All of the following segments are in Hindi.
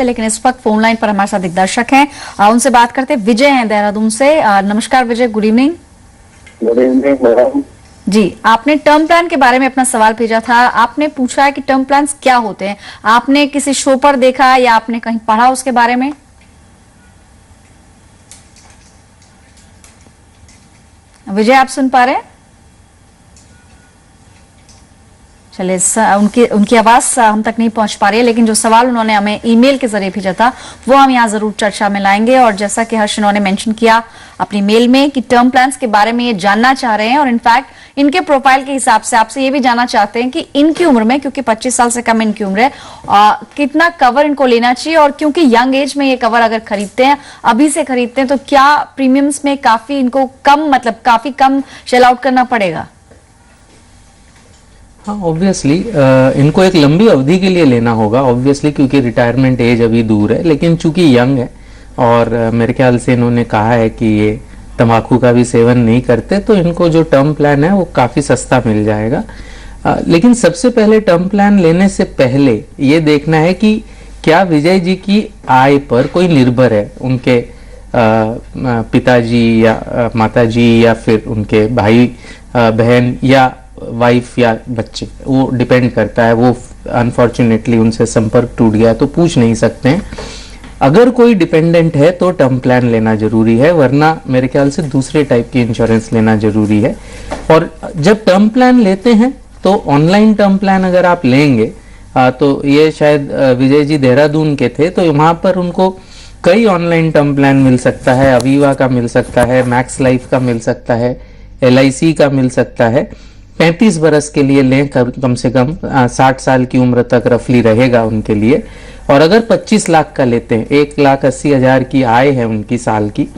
लेकिन इस वक्त फोन लाइन पर हमारे साथ एक दर्शक हैं, उनसे बात करते हैं। विजय हैं देहरादून से। नमस्कार Vijay, good evening. Good evening madam. जी, आपने टर्म प्लान के बारे में अपना सवाल भेजा था। आपने पूछा है कि टर्म प्लान क्या होते हैं। आपने किसी शो पर देखा या आपने कहीं पढ़ा उसके बारे में? विजय, आप सुन पा रहे हैं? चलिए, उनकी आवाज हम तक नहीं पहुंच पा रही है, लेकिन जो सवाल उन्होंने हमें ईमेल के जरिए भेजा था वो हम यहाँ जरूर चर्चा में लाएंगे। और जैसा कि हर्ष इन्होंने मेंशन किया अपनी मेल में कि टर्म प्लान्स के बारे में ये जानना चाह रहे हैं और इनफैक्ट इनके प्रोफाइल के हिसाब से आपसे ये भी जानना चाहते हैं कि इनकी उम्र में, क्योंकि 25 साल से कम इनकी उम्र है, कितना कवर इनको लेना चाहिए। और क्योंकि यंग एज में ये कवर अगर खरीदते हैं, अभी से खरीदते हैं, तो क्या प्रीमियम्स में काफी इनको काफी कम शेल आउट करना पड़ेगा? हाँ, ऑब्वियसली इनको एक लंबी अवधि के लिए लेना होगा, ऑब्वियसली, क्योंकि रिटायरमेंट एज अभी दूर है। लेकिन चूंकि यंग है और मेरे ख्याल से इन्होंने कहा है कि ये तंबाकू का भी सेवन नहीं करते, तो इनको जो टर्म प्लान है वो काफ़ी सस्ता मिल जाएगा। लेकिन सबसे पहले टर्म प्लान लेने से पहले ये देखना है कि क्या विजय जी की आय पर कोई निर्भर है, उनके पिताजी या माताजी या फिर उनके भाई बहन या वाइफ या बच्चे, वो डिपेंड करता है। वो अनफॉर्चुनेटली उनसे संपर्क टूट गया तो पूछ नहीं सकते हैं। अगर कोई डिपेंडेंट है तो टर्म प्लान लेना जरूरी है, वरना मेरे ख्याल से दूसरे टाइप की इंश्योरेंस लेना जरूरी है। और जब टर्म प्लान लेते हैं तो ऑनलाइन टर्म प्लान अगर आप लेंगे, तो ये शायद विजय जी देहरादून के थे, तो वहां पर उनको कई ऑनलाइन टर्म प्लान मिल सकता है। अवीवा का मिल सकता है, मैक्स लाइफ का मिल सकता है, LIC का मिल सकता है। 35 बरस के लिए लें, कम से कम 60 साल की उम्र तक रफली रहेगा उनके लिए। और अगर 25 लाख का लेते हैं, 1,80,000 की आय है उनकी साल की,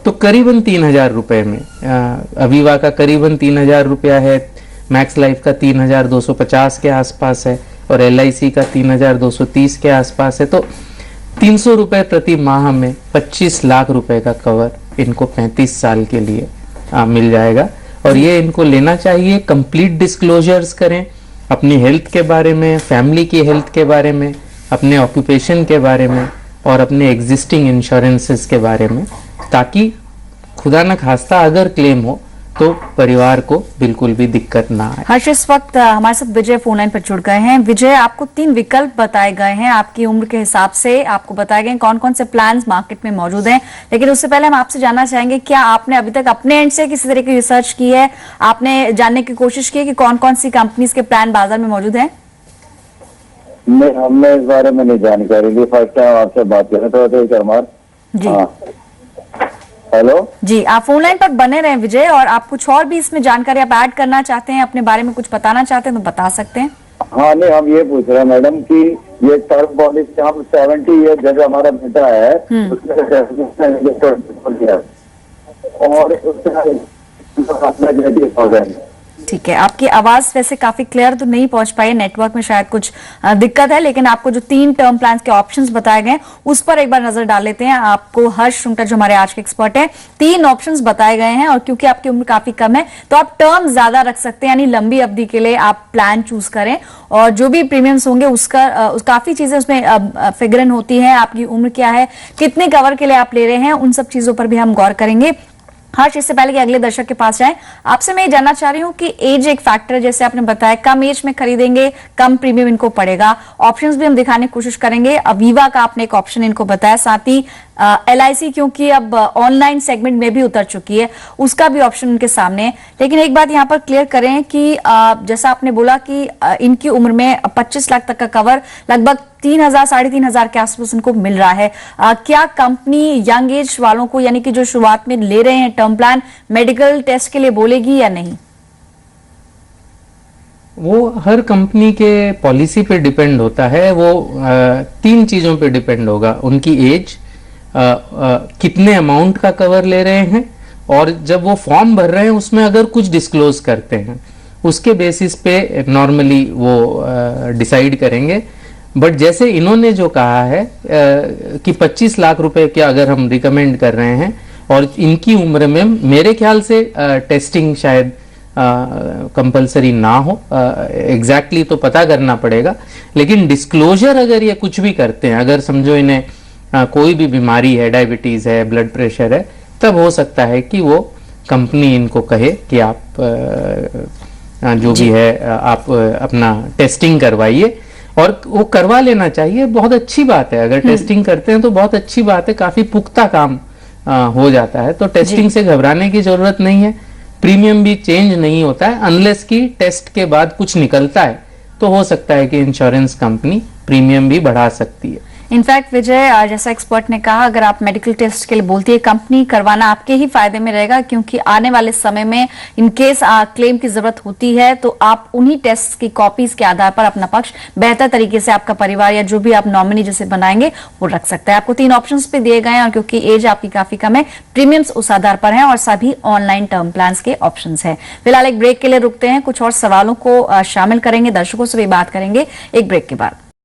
तो करीबन 3,000 रुपए में, अवीवा का करीबन 3,000 रुपया है, मैक्स लाइफ का 3,250 के आसपास है और LIC का 3,230 के आसपास है। तो 300 रुपए प्रति माह में 25 लाख रुपए का कवर इनको 35 साल के लिए मिल जाएगा। और ये इनको लेना चाहिए। कंप्लीट डिस्क्लोजर्स करें अपनी हेल्थ के बारे में, फैमिली की हेल्थ के बारे में, अपने ऑक्यूपेशन के बारे में और अपने एग्जिस्टिंग इंश्योरेंसेस के बारे में, ताकि खुदा न खास्ता अगर क्लेम हो तो परिवार को बिल्कुल भी दिक्कत ना आए। हर्ष, इस वक्त हमारे साथ विजय फोन लाइन पर जुड़ गए हैं। विजय, आपको 3 विकल्प बताए गए हैं, आपकी उम्र के हिसाब से आपको बताए गए कौन कौन से प्लान्स मार्केट में मौजूद हैं। लेकिन उससे पहले हम आपसे जानना चाहेंगे, क्या आपने अभी तक अपने एंड से किसी तरह की रिसर्च की है? आपने जानने की कोशिश की है कि कौन कौन सी कंपनीज के प्लान बाजार में मौजूद है? नहीं, हमने इस बारे में नहीं जानकारी ली। फर्स्ट टाइम आपसे बात कर रहे थे। जी, हेलो जी, आप फोन लाइन पर बने रहें विजय, और आप कुछ और भी इसमें जानकारी आप ऐड करना चाहते हैं, अपने बारे में कुछ बताना चाहते हैं तो बता सकते हैं। हाँ, नहीं, हम ये पूछ रहे हैं मैडम कि ये टर्म पॉलिसी हम 70 ईयर जैसे हमारा बेटा है और उससे ठीक है, आपकी आवाज वैसे काफी क्लियर तो नहीं पहुंच पाई है, नेटवर्क में शायद कुछ दिक्कत है। लेकिन आपको जो 3 टर्म प्लान्स के ऑप्शंस बताए गए उस पर एक बार नजर डाल लेते हैं। आपको हर्ष शुंकर, जो हमारे आज के एक्सपर्ट हैं, 3 ऑप्शंस बताए गए हैं। और क्योंकि आपकी उम्र काफी कम है तो आप टर्म ज्यादा रख सकते हैं, यानी लंबी अवधि के लिए आप प्लान चूज करें। और जो भी प्रीमियम्स होंगे काफी चीजें उसमें फिगर इन होती है। आपकी उम्र क्या है, कितने कवर के लिए आप ले रहे हैं, उन सब चीजों पर भी हम गौर करेंगे। हर्ष, इससे पहले कि अगले दर्शक के पास जाएं, आपसे मैं ये जानना चाह रही हूँ कि एज एक फैक्टर, जैसे आपने बताया कम एज में खरीदेंगे कम प्रीमियम इनको पड़ेगा। ऑप्शंस भी हम दिखाने की कोशिश करेंगे। अवीवा का आपने एक ऑप्शन इनको बताया, साथ ही LIC, क्योंकि अब ऑनलाइन सेगमेंट में भी उतर चुकी है, उसका भी ऑप्शन उनके सामने है। लेकिन एक बात यहाँ पर क्लियर करें कि जैसा आपने बोला कि इनकी उम्र में 25 लाख तक का कवर लगभग 3,000 साढ़े 3,000 के आसपास इनको मिल रहा है। क्या कंपनी यंग एज वालों को, यानी कि जो शुरुआत में ले रहे हैं टर्म प्लान, मेडिकल टेस्ट के लिए बोलेगी या नहीं? वो हर कंपनी के पॉलिसी पे डिपेंड होता है। वो 3 चीजों पे डिपेंड होगा, उनकी एज, कितने अमाउंट का कवर ले रहे हैं, और जब वो फॉर्म भर रहे हैं उसमें अगर कुछ डिस्क्लोज करते हैं, उसके बेसिस पे नॉर्मली वो डिसाइड करेंगे। बट जैसे इन्होंने जो कहा है कि 25 लाख रुपए के अगर हम रिकमेंड कर रहे हैं, और इनकी उम्र में मेरे ख्याल से टेस्टिंग शायद कंपलसरी ना हो, एग्जैक्टली तो पता करना पड़ेगा, लेकिन डिस्क्लोजर अगर ये कुछ भी करते हैं, अगर समझो इन्हें कोई भी बीमारी है, डायबिटीज है, ब्लड प्रेशर है, तब हो सकता है कि वो कंपनी इनको कहे कि आप जो भी है आप अपना टेस्टिंग करवाइए, और वो करवा लेना चाहिए। बहुत अच्छी बात है, अगर टेस्टिंग करते हैं तो बहुत अच्छी बात है, काफी पुख्ता काम हो जाता है। तो टेस्टिंग से घबराने की जरूरत नहीं है। प्रीमियम भी चेंज नहीं होता है अनलेस कि टेस्ट के बाद कुछ निकलता है, तो हो सकता है कि इंश्योरेंस कंपनी प्रीमियम भी बढ़ा सकती है। इनफैक्ट विजय, जैसा एक्सपर्ट ने कहा, अगर आप मेडिकल टेस्ट के लिए बोलती है कंपनी, करवाना आपके ही फायदे में रहेगा, क्योंकि आने वाले समय में इन केस क्लेम की जरूरत होती है तो आप उन्हीं टेस्ट की कॉपीज के आधार पर अपना पक्ष बेहतर तरीके से आपका परिवार या जो भी आप नॉमिनी जिसे बनाएंगे वो रख सकता है। आपको 3 ऑप्शंस पे दिए गए हैं, और क्योंकि एज आपकी काफी कम है, प्रीमियम्स उस आधार पर हैं और सभी ऑनलाइन टर्म प्लान के ऑप्शन है। फिलहाल एक ब्रेक के लिए रुकते हैं, कुछ और सवालों को शामिल करेंगे, दर्शकों से भी बात करेंगे एक ब्रेक के बाद।